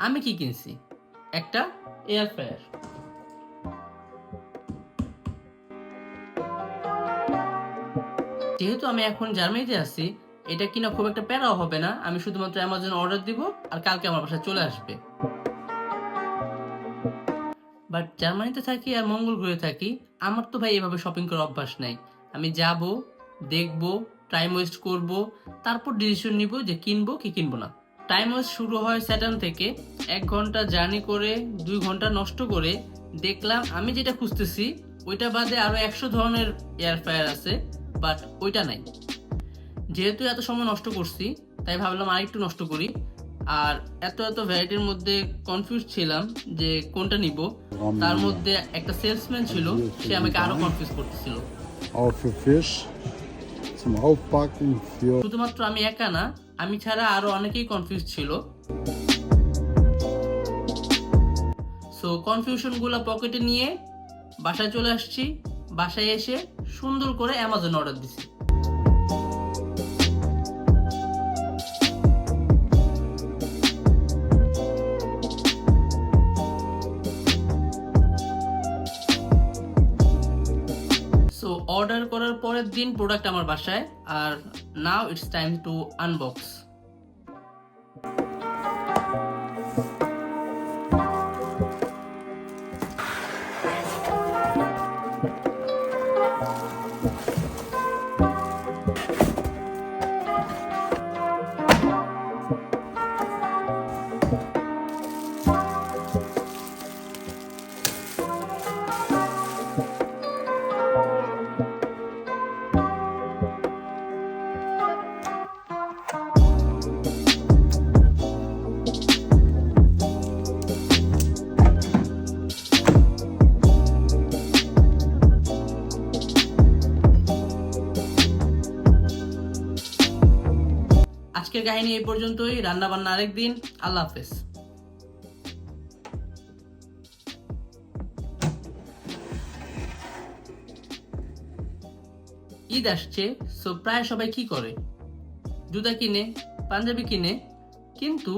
আমি কি কিনছি? একটা এয়ার ফ্রায়ার। যেহেতু আমি এখন জার্মানিতে আছি, এটা কিনা খুব একটা প্যারাও হবে না। আমি শুধুমাত্র অ্যামাজন অর্ডার দিব আর কালকে আমার বাসায় চলে আসবে। বাট জার্মানিতে থাকি আর মঙ্গল গ্রহে থাকি, আমার তো ভাই এভাবে শপিং করার অভ্যাস নাই। আমি যাব, দেখব, টাইম ওয়েস্ট করব, তারপর ডিসিশন নিব যে কিনবো কি কিনবো না। টাইম ওয়েস্ট শুরু হয় স্যাটার্ন থেকে। 1 ঘন্টা জার্নি করে 2 ঘন্টা নষ্ট করে দেখলাম আমি যেটা খুঁজতেছি ওইটা বাদে আরো 100 ধরনের এয়ার ফ্রায়ার আছে, বাট ওইটা নাই। যেহেতু এত সময় নষ্ট করছি, তাই ভাবলাম আরেকটু নষ্ট করি। আর এত এত ভ্যারাইটির মধ্যে কনফিউজ ছিলাম যে কোনটা নিব। তার মধ্যে একটা সেলসম্যান ছিল, সে আমাকে আরো কনফিউজ করতেছিল। Auch für Fisch zum Aufbacken, für শুধুমাত্র আমি একা না, আমি ছাড়া আরো অনেকেই কনফিউজ ছিল। সো কনফিউশন গুলা পকেটে নিয়ে বাসায় চলে আসছি। বাসায় এসে সুন্দর করে অ্যামাজন অর্ডার দিছি। সো অর্ডার করার পরের দিন প্রোডাক্ট আমার বাসায়। আর now it's time to unbox. আজকের কাহিনী এই পর্যন্তই। রান্না বান্না আরেকদিন। আল্লাহ হাফেজ। ঈদ আসছে, সো প্রায় সবাই কি করে? জুতা কিনে, পাঞ্জাবি কিনে, কিন্তু